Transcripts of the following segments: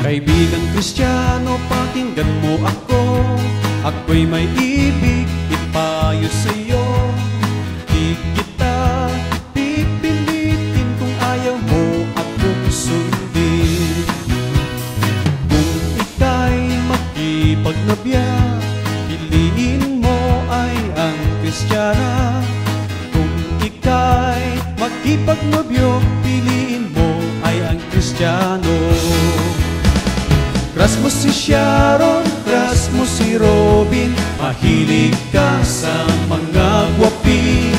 Kaibigan Kristiyano, pakinggan mo ako. Ako'y may ibig ipayo sa'yo. Di kita pipilitin kung ayaw mo akong sundin. Kung ika'y makipagnabya, piliin mo ay ang Kristiyana. Kung ika'y makipagnabyo, piliin mo ay ang Kristiyano. Crush mo si Sharon, crush mo si Robin, mahilig ka sa mga gwapi.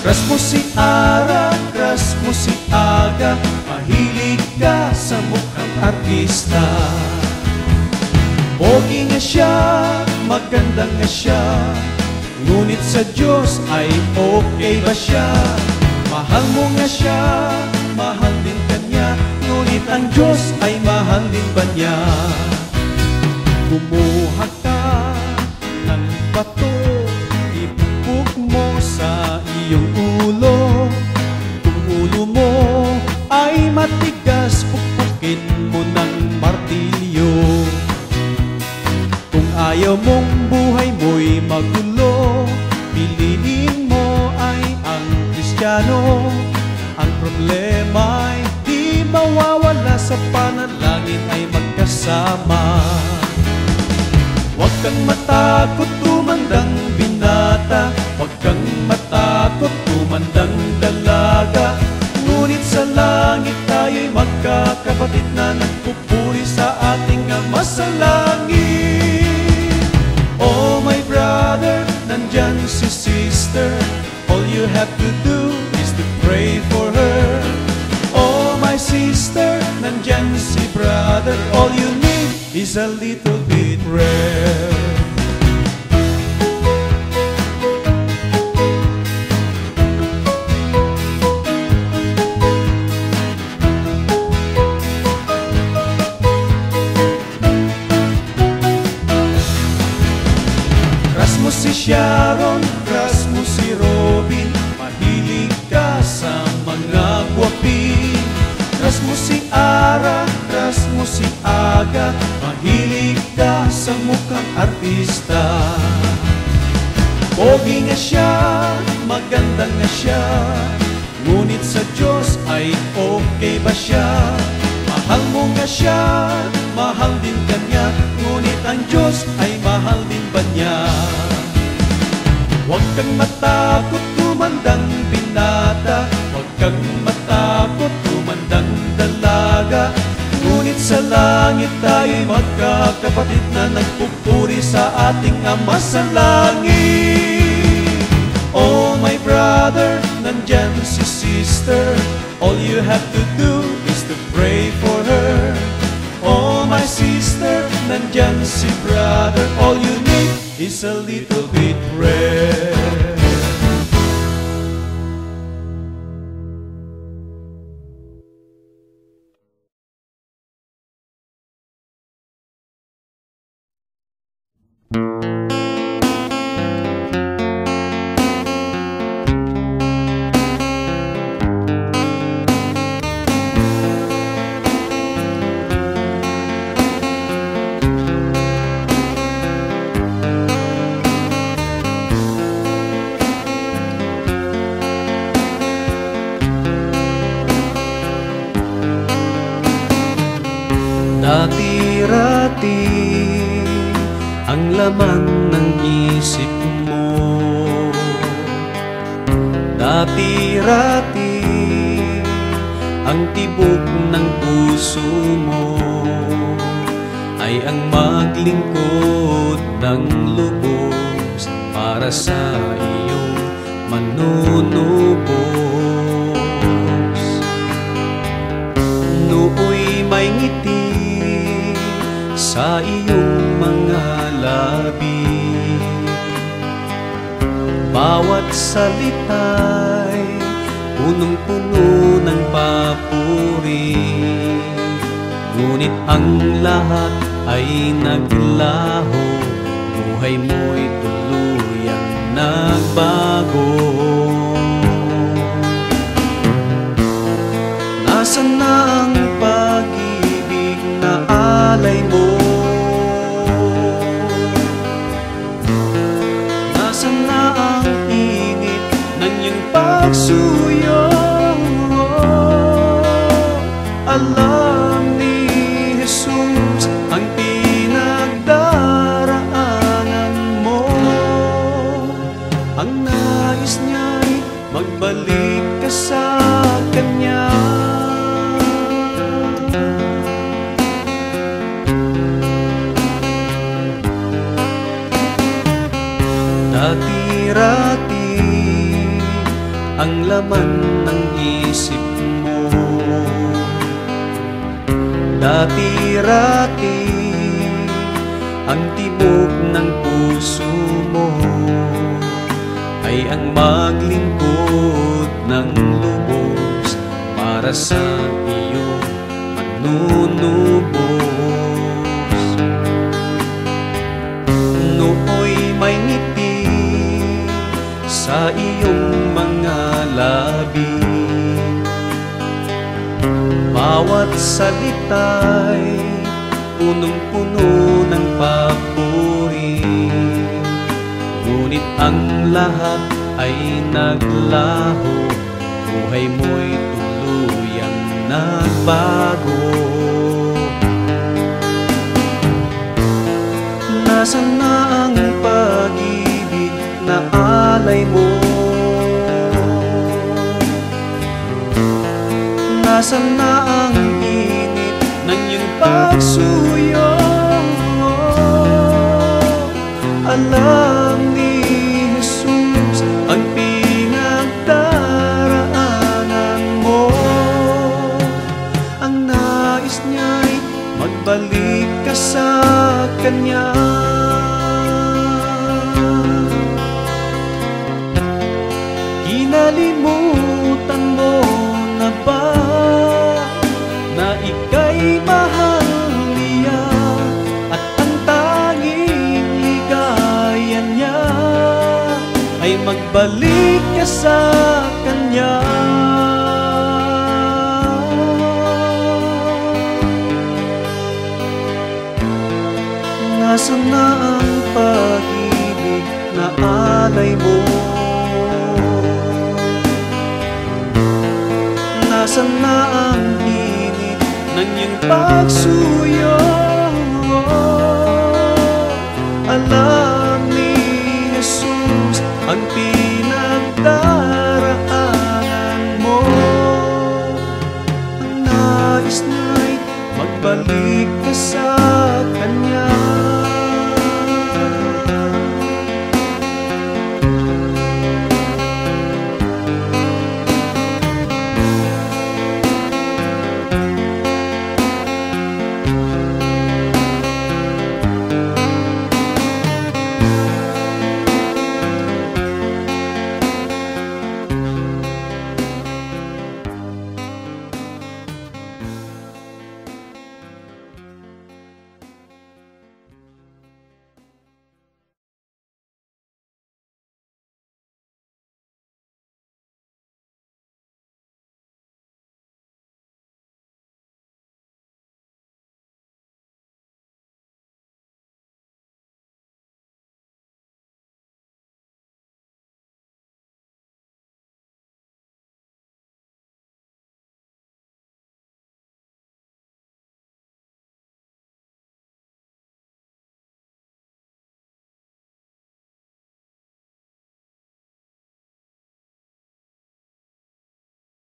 Crush mo si Ara, crush mo si Aga, mahilig ka sa mukhang artista. Pogi nga siya, maganda nga siya, ngunit sa Diyos ay okay ba siya? Mahal mo nga siya, mahal din kanya, ngunit ang Diyos ay mahal din ba niya? Kumuha ka ng bato, ipupok mo sa iyong ulo. Kung ulo mo ay matigas, pupukin mo ng martilyo. Kung ayaw mong buhay mo'y magulo, piliin mo ay ang Kristiyano. Ang problema'y di mawawala, sa panalangin ay magkasama. Huwag kang matakot tumandang binata, huwag kang matakot tumandang dalaga, ngunit sa langit tayo'y magkakapatid na nagpupuri sa ating Ama sa langit. Oh my brother, nandyan si sister, all you have to do is to pray for her. Oh my sister, nandyan si brother, all you need is a little bit prayer. Crush mo si Sharon, crush mo si Robin, mahilig ka sa mga gwapi. Crush mo si Ara, crush mo si Aga, mahilig ka sa mukhang artista. Pogi nga siya, maganda nga siya, ngunit sa Diyos ay okay ba siya? Mahal mo nga siya, mahal din kanya, ngunit ang Diyos ay mahal din ba niya? Huwag kang matakot tumandang binata, huwag kang matakot tumandang dalaga, ngunit sa langit tayo'y magkakapatid na nagpupuri sa ating Ama sa langit. Oh my brother, nandyan si sister, all you have to do is to pray for her. Oh my sister, nandyan si brother, all you need is a little bit prayer. Dati-rati ang laman ng isip mo, dati-rati ang tibok ng puso mo ay ang maglingkod ng lubos para sa iyong manunubos. Nooy may ngiti sa iyong mga labi, bawat salita'y punong-puno ng papuri, ngunit ang lahat ay naglaho, buhay mo'y tuluyang nagbago. Nasaan na ang pag-ibig na Alam ni Jesus ang pinagdaraanan mo. Ang nais niya'y magbalik ka sa Kanya. Dati-rati ang laman ng isip mo, dati-rati ang tibok ng puso mo ay ang maglingkod ng lubos para sa iyong manunubos. Nooy may ngiti sa iyong mga labi, bawat salita'y punong-puno ng papuri, ngunit ang lahat ay naglaho, buhay mo'y tuluyang nagbago. Nasaan na ang pag-ibig na alay mo? Nasaan na ang init ng iyong pagsuyo? Alam ni Jesus ang pinagdaraanan mo. Ang nais niya'y magbalik ka sa Kanya. Kinalimutan mo na ba na ika'y mahal niya at ang tanging ligaya niya ay magbalik ka sa Kanya? Nasaan na ang pag-ibig na alay mo? Nasaan na ang init ng iyong pagsuyo? Alam